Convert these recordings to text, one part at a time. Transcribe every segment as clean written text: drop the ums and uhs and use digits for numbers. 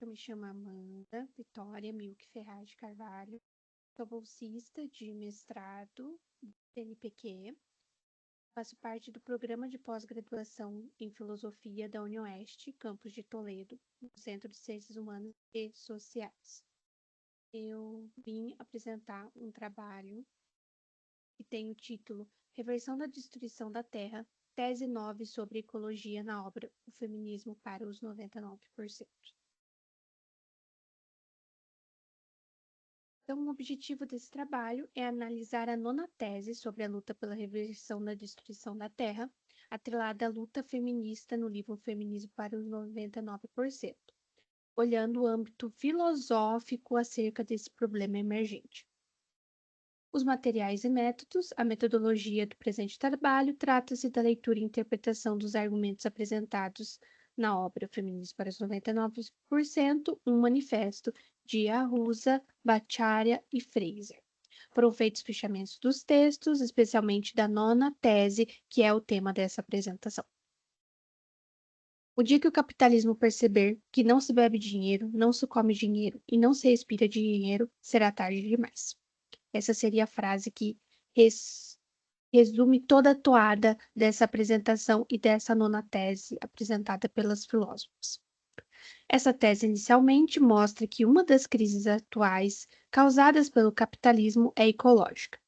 Eu me chamo Amanda Vitória Milk Ferraz de Carvalho, sou bolsista de mestrado do CNPq, faço parte do programa de pós-graduação em Filosofia da UniOeste, campus de Toledo, no Centro de Ciências Humanas e Sociais. Eu vim apresentar um trabalho que tem o título Reversão da Destruição da Terra, tese 9 sobre ecologia na obra O Feminismo para os 99%. Então, o objetivo desse trabalho é analisar a nona tese sobre a luta pela reversão da destruição da Terra, atrelada à luta feminista no livro Feminismo para os 99%, olhando o âmbito filosófico acerca desse problema emergente. Os materiais e métodos, a metodologia do presente trabalho, trata-se da leitura e interpretação dos argumentos apresentados na obra Feminismo para os 99%, um manifesto de Arruza, Bhattacharya e Fraser. Foram feitos fechamentos dos textos, especialmente da nona tese, que é o tema dessa apresentação. O dia que o capitalismo perceber que não se bebe dinheiro, não se come dinheiro e não se respira dinheiro, será tarde demais. Essa seria a frase que resume toda a toada dessa apresentação e dessa nona tese apresentada pelas filósofas. Essa tese inicialmente mostra que uma das crises atuais causadas pelo capitalismo é ecológica.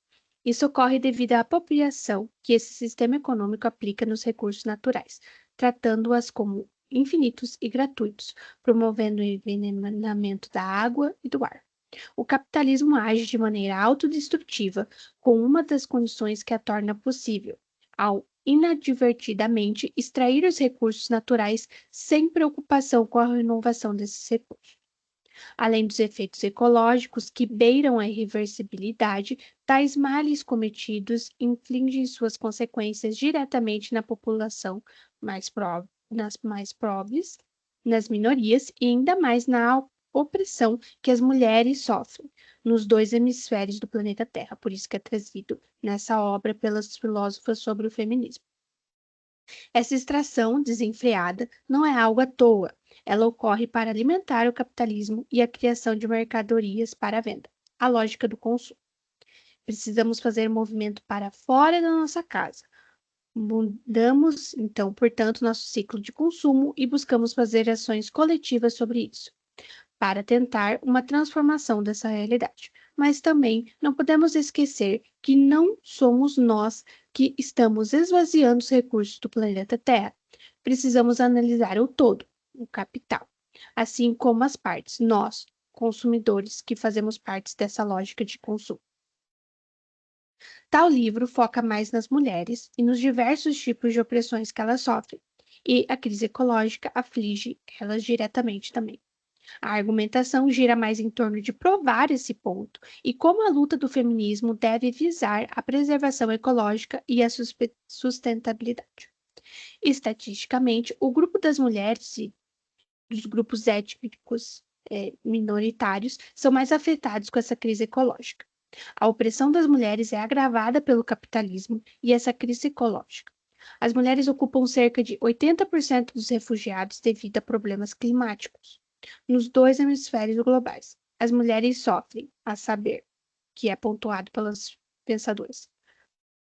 Isso ocorre devido à apropriação que esse sistema econômico aplica nos recursos naturais, tratando-as como infinitos e gratuitos, promovendo o envenenamento da água e do ar. O capitalismo age de maneira autodestrutiva, com uma das condições que a torna possível, ao inadvertidamente extrair os recursos naturais sem preocupação com a renovação desses recursos. Além dos efeitos ecológicos que beiram a irreversibilidade, tais males cometidos infligem suas consequências diretamente na população nas mais pobres, nas minorias e ainda mais na opressão que as mulheres sofrem nos dois hemisférios do planeta Terra. Por isso que é trazido nessa obra pelas filósofas sobre o feminismo. Essa extração desenfreada não é algo à toa. Ela ocorre para alimentar o capitalismo e a criação de mercadorias para a venda, a lógica do consumo. Precisamos fazer movimento para fora da nossa casa. Mudamos, então, portanto, nosso ciclo de consumo e buscamos fazer ações coletivas sobre isso, para tentar uma transformação dessa realidade. Mas também não podemos esquecer que não somos nós que estamos esvaziando os recursos do planeta Terra. Precisamos analisar o todo, o capital, assim como as partes, nós, consumidores, que fazemos parte dessa lógica de consumo. Tal livro foca mais nas mulheres e nos diversos tipos de opressões que elas sofrem, e a crise ecológica aflige elas diretamente também. A argumentação gira mais em torno de provar esse ponto e como a luta do feminismo deve visar a preservação ecológica e a sustentabilidade. Estatisticamente, o grupo das mulheres e dos grupos étnicos minoritários são mais afetados com essa crise ecológica. A opressão das mulheres é agravada pelo capitalismo e essa crise ecológica. As mulheres ocupam cerca de 80% dos refugiados devido a problemas climáticos. Nos dois hemisférios globais, as mulheres sofrem, a saber, que é pontuado pelas pensadoras.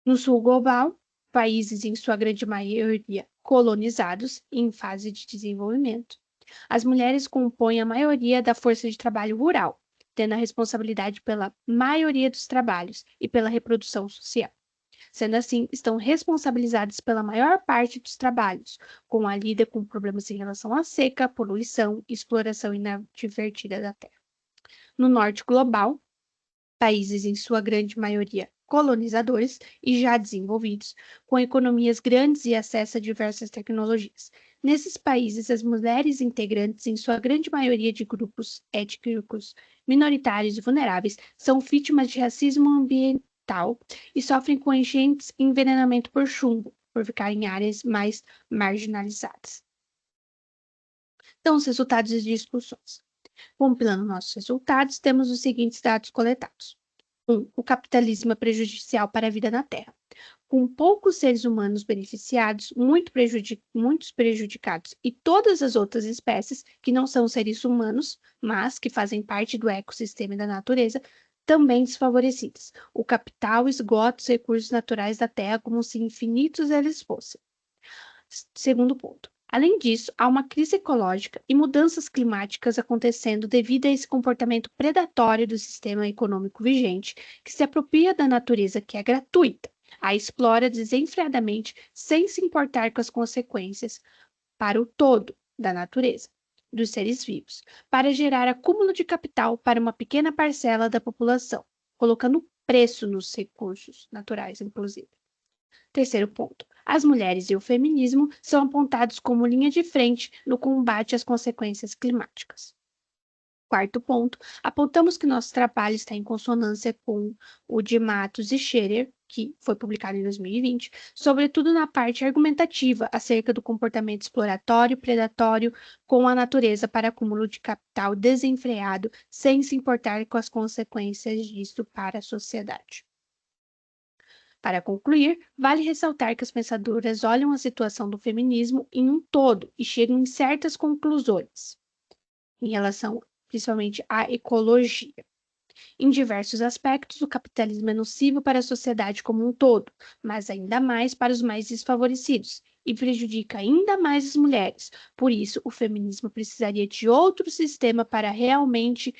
No sul global, países em sua grande maioria colonizados e em fase de desenvolvimento, as mulheres compõem a maioria da força de trabalho rural, tendo a responsabilidade pela maioria dos trabalhos e pela reprodução social. Sendo assim, estão responsabilizadas pela maior parte dos trabalhos, com a lida com problemas em relação à seca, poluição e exploração inadvertida da terra. No norte global, países em sua grande maioria colonizadores e já desenvolvidos, com economias grandes e acesso a diversas tecnologias. Nesses países, as mulheres integrantes, em sua grande maioria de grupos étnicos minoritários e vulneráveis, são vítimas de racismo ambiental e sofrem com enchentes e envenenamento por chumbo, por ficar em áreas mais marginalizadas. Então, os resultados das discussões. Compilando nossos resultados, temos os seguintes dados coletados. 1. O capitalismo é prejudicial para a vida na Terra. com poucos seres humanos beneficiados, muitos prejudicados e todas as outras espécies que não são seres humanos, mas que fazem parte do ecossistema e da natureza, também desfavorecidas. O capital esgota os recursos naturais da Terra como se infinitos eles fossem. Segundo ponto. Além disso, há uma crise ecológica e mudanças climáticas acontecendo devido a esse comportamento predatório do sistema econômico vigente, que se apropria da natureza que é gratuita, a explora desenfreadamente sem se importar com as consequências para o todo da natureza, dos seres vivos, para gerar acúmulo de capital para uma pequena parcela da população, colocando preço nos recursos naturais, inclusive. Terceiro ponto. As mulheres e o feminismo são apontados como linha de frente no combate às consequências climáticas. Quarto ponto, apontamos que nosso trabalho está em consonância com o de Matos e Scherer, que foi publicado em 2020, sobretudo na parte argumentativa acerca do comportamento exploratório e predatório com a natureza para acúmulo de capital desenfreado, sem se importar com as consequências disso para a sociedade. Para concluir, vale ressaltar que as pensadoras olham a situação do feminismo em um todo e chegam em certas conclusões em relação principalmente à ecologia. Em diversos aspectos, o capitalismo é nocivo para a sociedade como um todo, mas ainda mais para os mais desfavorecidos e prejudica ainda mais as mulheres. Por isso, o feminismo precisaria de outro sistema para realmente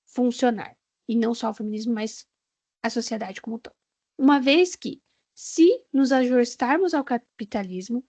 funcionar. E não só o feminismo, mas a sociedade como um todo. Uma vez que, se nos ajustarmos ao capitalismo,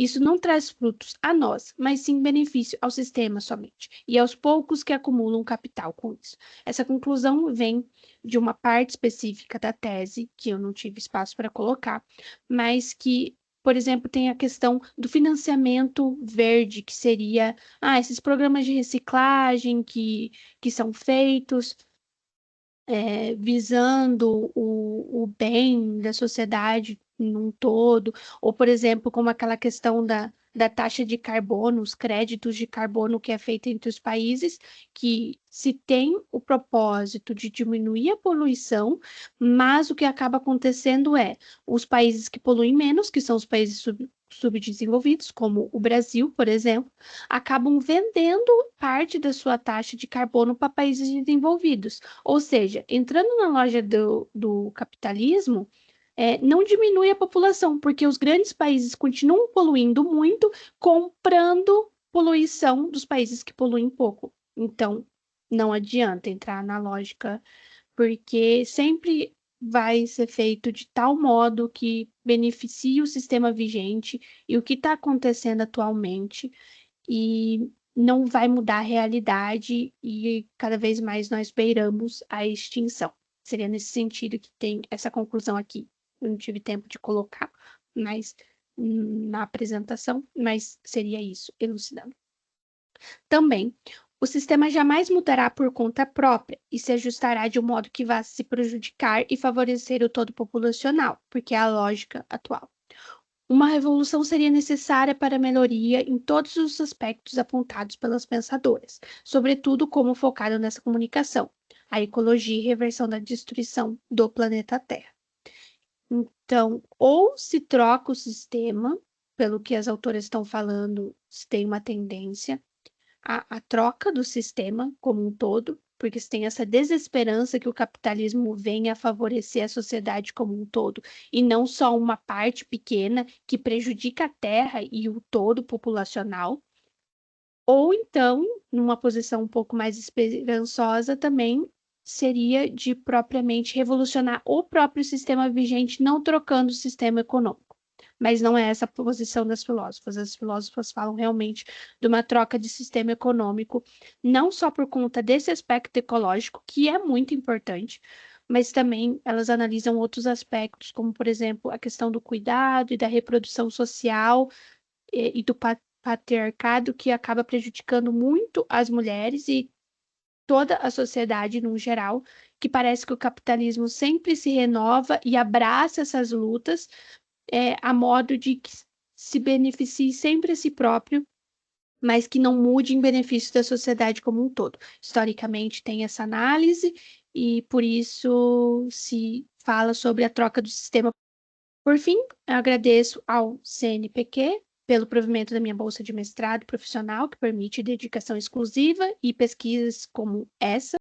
isso não traz frutos a nós, mas sim benefício ao sistema somente, e aos poucos que acumulam capital com isso. Essa conclusão vem de uma parte específica da tese, que eu não tive espaço para colocar, mas que, por exemplo, tem a questão do financiamento verde, que seria esses programas de reciclagem que são feitos visando o bem da sociedade num todo, ou, por exemplo, como aquela questão da taxa de carbono, os créditos de carbono que é feita entre os países, que se tem o propósito de diminuir a poluição, mas o que acaba acontecendo é os países que poluem menos, que são os países subdesenvolvidos, como o Brasil, por exemplo, acabam vendendo parte da sua taxa de carbono para países desenvolvidos. Ou seja, entrando na loja do capitalismo, não diminui a população, porque os grandes países continuam poluindo muito, comprando poluição dos países que poluem pouco. Então, não adianta entrar na lógica, porque sempre vai ser feito de tal modo que beneficie o sistema vigente e o que está acontecendo atualmente, e não vai mudar a realidade e cada vez mais nós beiramos a extinção. Seria nesse sentido que tem essa conclusão aqui. Eu não tive tempo de colocar, mas na apresentação, mas seria isso, elucidando. Também, o sistema jamais mudará por conta própria e se ajustará de um modo que vá se prejudicar e favorecer o todo populacional, porque é a lógica atual. Uma revolução seria necessária para a melhoria em todos os aspectos apontados pelas pensadoras, sobretudo como focado nessa comunicação, a ecologia e reversão da destruição do planeta Terra. Então, ou se troca o sistema, pelo que as autoras estão falando, se tem uma tendência a troca do sistema como um todo, porque se tem essa desesperança que o capitalismo venha a favorecer a sociedade como um todo, e não só uma parte pequena que prejudica a terra e o todo populacional, ou então, numa posição um pouco mais esperançosa também, seria de propriamente revolucionar o próprio sistema vigente, não trocando o sistema econômico. Mas não é essa a posição das filósofas. As filósofas falam realmente de uma troca de sistema econômico, não só por conta desse aspecto ecológico, que é muito importante, mas também elas analisam outros aspectos, como, por exemplo, a questão do cuidado e da reprodução social e do patriarcado, que acaba prejudicando muito as mulheres e toda a sociedade no geral, que parece que o capitalismo sempre se renova e abraça essas lutas, a modo de que se beneficie sempre a si próprio, mas que não mude em benefício da sociedade como um todo. Historicamente tem essa análise e por isso se fala sobre a troca do sistema Por fim, eu agradeço ao CNPq pelo provimento da minha bolsa de mestrado profissional, que permite dedicação exclusiva e pesquisas como essa.